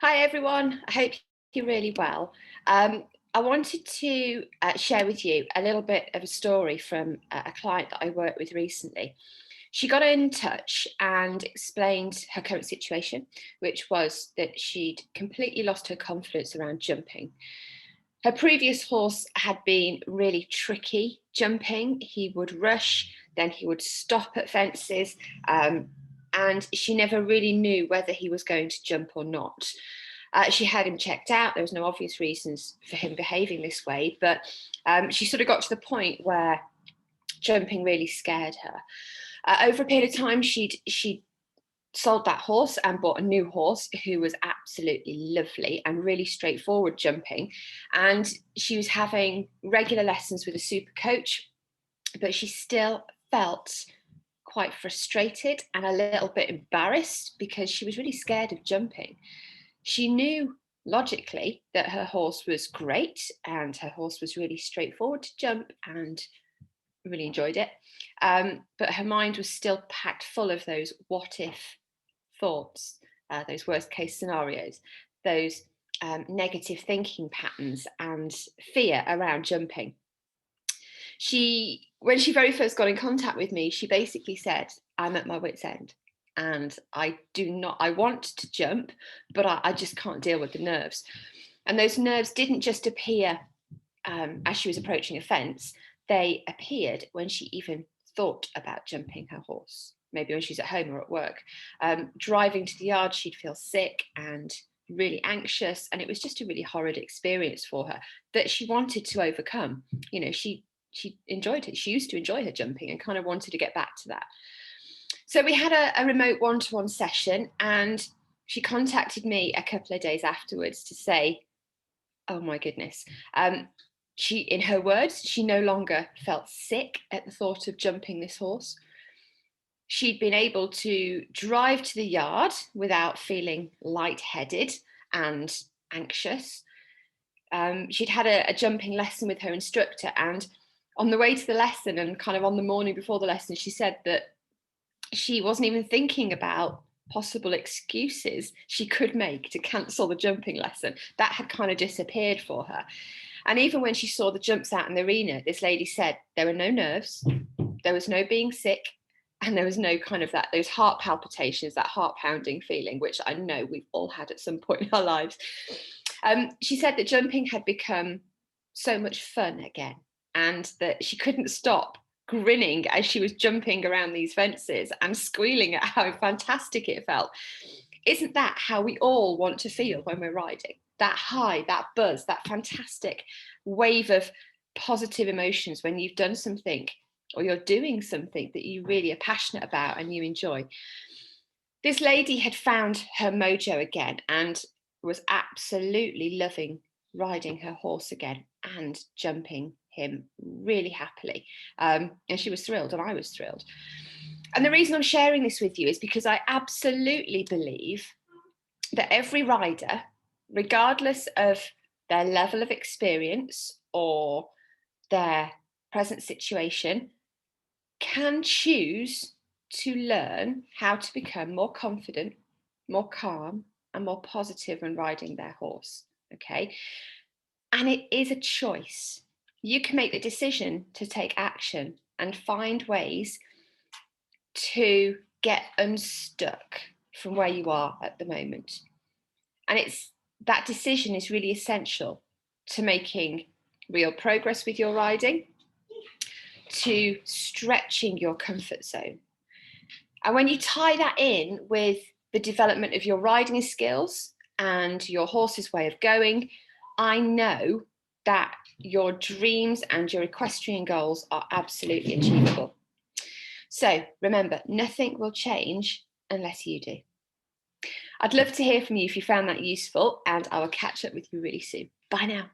Hi everyone, I hope you're really well. I wanted to share with you a little bit of a story from a client that I worked with recently. She got in touch and explained her current situation, which was that she'd completely lost her confidence around jumping. Her previous horse had been really tricky jumping. He would rush, then he would stop at fences, and she never really knew whether he was going to jump or not. She had him checked out. There was no obvious reasons for him behaving this way, but she sort of got to the point where jumping really scared her. Over a period of time, she'd sold that horse and bought a new horse who was absolutely lovely and really straightforward jumping. And she was having regular lessons with a super coach, but she still felt quite frustrated and a little bit embarrassed because she was really scared of jumping. She knew logically that her horse was great and her horse was really straightforward to jump and really enjoyed it. But her mind was still packed full of those what if thoughts, those worst case scenarios, those negative thinking patterns and fear around jumping. When she very first got in contact with me, she basically said, I'm at my wit's end and I want to jump, but I just can't deal with the nerves. And those nerves didn't just appear as she was approaching a fence, they appeared when she even thought about jumping her horse, maybe when she's at home or at work. Driving to the yard, she'd feel sick and really anxious, and it was just a really horrid experience for her that she wanted to overcome. You know, she enjoyed it. She used to enjoy her jumping and kind of wanted to get back to that. So we had a remote one-to-one session, and she contacted me a couple of days afterwards to say, oh my goodness. In her words, she no longer felt sick at the thought of jumping this horse. She'd been able to drive to the yard without feeling lightheaded and anxious. She'd had a jumping lesson with her instructor, and on the way to the lesson and kind of on the morning before the lesson, she said that she wasn't even thinking about possible excuses she could make to cancel the jumping lesson. That had kind of disappeared for her. And even when she saw the jumps out in the arena, this lady said there were no nerves, there was no being sick, and there was no kind of those heart palpitations, that heart pounding feeling, which I know we've all had at some point in our lives. She said that jumping had become so much fun again, and that she couldn't stop grinning as she was jumping around these fences and squealing at how fantastic it felt. Isn't that how we all want to feel when we're riding? That high, that buzz, that fantastic wave of positive emotions when you've done something or you're doing something that you really are passionate about and you enjoy. This lady had found her mojo again and was absolutely loving riding her horse again and jumping him really happily. And she was thrilled, and I was thrilled. And the reason I'm sharing this with you is because I absolutely believe that every rider, regardless of their level of experience or their present situation, can choose to learn how to become more confident, more calm, and more positive when riding their horse. Okay. And it is a choice. You can make the decision to take action and find ways to get unstuck from where you are at the moment. And that decision is really essential to making real progress with your riding, to stretching your comfort zone. And when you tie that in with the development of your riding skills and your horse's way of going, I know that your dreams and your equestrian goals are absolutely achievable. So remember, nothing will change unless you do. I'd love to hear from you if you found that useful, and I will catch up with you really soon. Bye now.